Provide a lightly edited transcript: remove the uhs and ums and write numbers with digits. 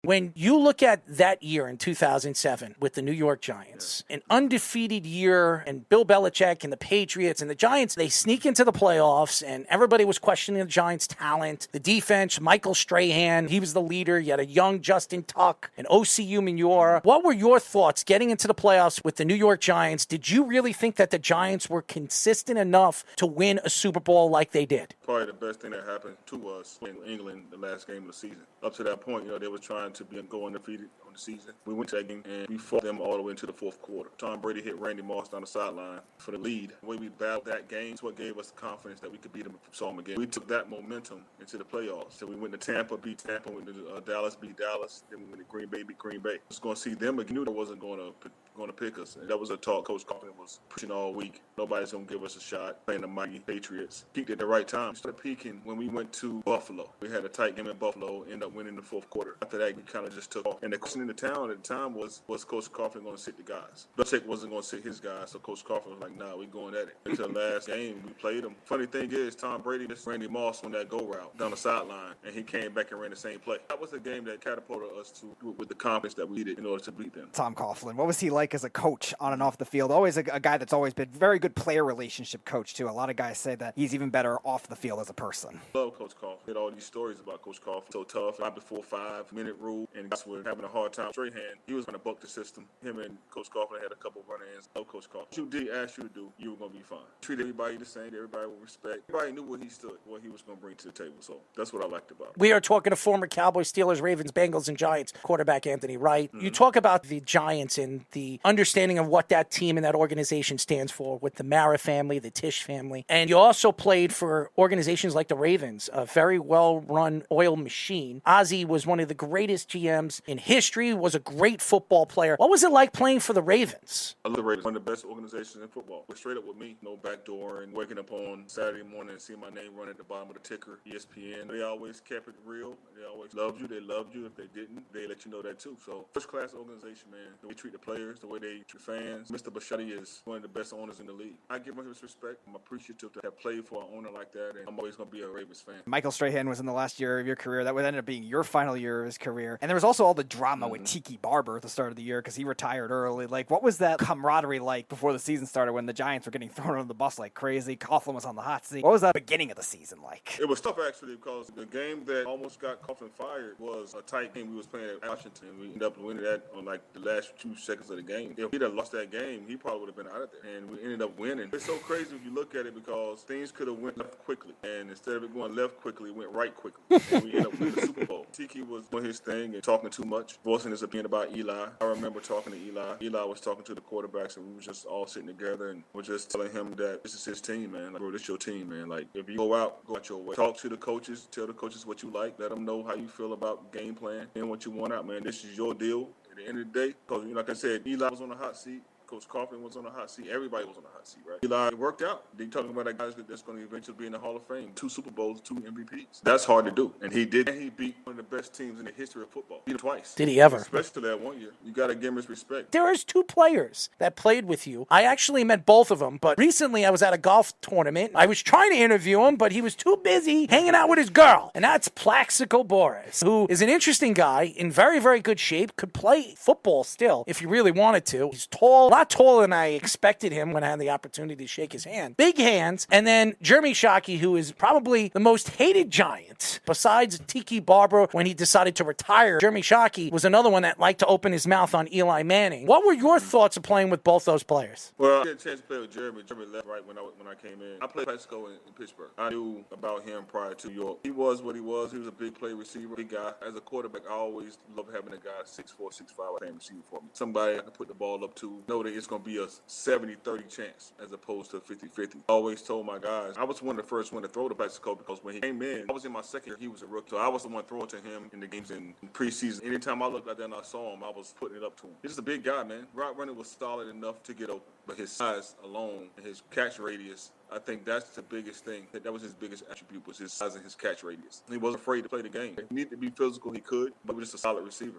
When you look at that year in 2007 with the New York Giants, an undefeated year, and Bill Belichick and the Patriots and the Giants, they sneak into the playoffs, and everybody was questioning the Giants' talent. The defense, Michael Strahan, he was the leader. You had a young Justin Tuck, and OCU Minor. What were your thoughts getting into the playoffs with the New York Giants? Did you really think that the Giants were consistent enough to win a Super Bowl like they did? Probably the best thing that happened to us in England the last game of the season. Up to that point, they were trying to go undefeated on the season. We went to that game and we fought them all the way into the fourth quarter. Tom Brady hit Randy Moss down the sideline for the lead. The way we battled that game is what gave us the confidence that we could beat them if we saw them again. We took that momentum into the playoffs. So we went to Tampa, beat Tampa, went to Dallas, beat Dallas. Then we went to Green Bay, beat Green Bay. I was going to see them again. I knew they wasn't going to pick us. And that was a talk Coach Coughlin was pushing all week. Nobody's going to give us a shot playing the mighty Patriots. Peaked at the right time. Started peaking when we went to Buffalo. We had a tight game in Buffalo, ended up winning the fourth quarter. After that, we kind of just took off. And the question in the town at the time was Coach Coughlin going to sit the guys? Belichick wasn't going to sit his guys, so Coach Coughlin was like, nah, we're going at it. Until the last game, we played them. Funny thing is, Tom Brady missed Randy Moss on that go route down the sideline, and he came back and ran the same play. That was the game that catapulted us to with the confidence that we needed in order to beat them. Tom Coughlin, what was he like as a coach on and off the field? Always a guy that's always been very good player relationship coach, too. A lot of guys say that he's even better off the field as a person. Love Coach Coughlin. Had all these stories about Coach Coughlin. So tough, 5 before 5-minute rule, and guys were having a hard time. Strahan, he was going to buck the system. Him and Coach Coughlin had a couple of run-ins. Love Coach Coughlin. What you did ask you to do, you were going to be fine. Treat everybody the same, everybody with respect. Everybody knew what he stood, what he was going to bring to the table. So that's what I liked about him. We are talking to former Cowboys, Steelers, Ravens, Bengals, and Giants quarterback Anthony Wright. You talk about the Giants and the understanding of what that team and that organization stands for with the Mara family, the Tisch family. And you also played for organizations like the Ravens, a very well-run oil machine. Ozzie was one of the greatest GMs in history, was a great football player. What was it like playing for the Ravens? I love the Ravens, one of the best organizations in football. We're straight up with me, no backdoor, and waking up on Saturday morning and seeing my name run at the bottom of the ticker, ESPN. They always kept it real. They always loved you. They loved you. If they didn't, they let you know that too. So first-class organization, man. The way they treat the players, the way they treat fans. Mr. Bashotti is one of the best owners in the league. I give him his respect. I'm appreciative to have played for an owner like that, and I'm always going to be a Ravens fan. Michael Strahan was in the last year of your career. That would end up being your final year of his career. And there was also all the drama with Tiki Barber at the start of the year because he retired early. Like, what was that camaraderie like before the season started when the Giants were getting thrown on the bus like crazy? Coughlin was on the hot seat. What was that beginning of the season like? It was tough, actually, because the game that almost got Coughlin fired was a tight game we was playing at Washington. We ended up winning that on, like, the last 2 seconds of the game. If we'd have lost that game, he probably would have been out of there. And we ended up winning. It's so crazy if you look at it because things could have went left quickly. And instead of it going left quickly, it went right quickly. And we ended up winning the Super Bowl. Tiki was doing his thing and talking too much, voicing his opinion about Eli. I remember talking to Eli. Eli was talking to the quarterbacks, and we were just all sitting together and we're just telling him that this is his team, man. Like, bro, this is your team, man. Like, if you go out your way. Talk to the coaches. Tell the coaches what you like. Let them know how you feel about game plan and what you want out, man. This is your deal. At the end of the day, because, like I said, Eli was on the hot seat. Coach Coughlin was on the hot seat. Everybody was on the hot seat, right? Eli worked out. They talking about a guy that's going to eventually be in the Hall of Fame. 2 Super Bowls, 2 MVPs. That's hard to do. And he did. And he beat one of the best teams in the history of football. Beat him twice. Did he ever? Especially that one year. You got to give him his respect. There is 2 players that played with you. I actually met both of them, but recently I was at a golf tournament. I was trying to interview him, but he was too busy hanging out with his girl. And that's Plaxico Burress, who is an interesting guy in very, very good shape, could play football still if he really wanted to. He's tall, a lot taller than I expected him when I had the opportunity to shake his hand. Big hands. And then Jeremy Shockey, who is probably the most hated Giant, besides Tiki Barber when he decided to retire. Jeremy Shockey was another one that liked to open his mouth on Eli Manning. What were your thoughts of playing with both those players? Well, I had a chance to play with Jeremy. Jeremy left right when I came in. I played Plaxico in Pittsburgh. I knew about him prior to York. He was what he was. He was a big play receiver, big guy. As a quarterback, I always love having a guy 6'4", 6'5", playing receiver for me. Somebody I can put the ball up to, know that it's going to be a 70-30 chance as opposed to 50-50. I always told my guys, I was one of the first one to throw to Plaxico because when he came in, I was in my second year, he was a rookie. So I was the one throwing to him in the games in preseason. Anytime I looked out there and I saw him, I was putting it up to him. He's just a big guy, man. Route running was solid enough to get open, but his size alone and his catch radius, I think that's the biggest thing. That was his biggest attribute, was his size and his catch radius. He wasn't afraid to play the game. If he needed to be physical, he could, but he was just a solid receiver.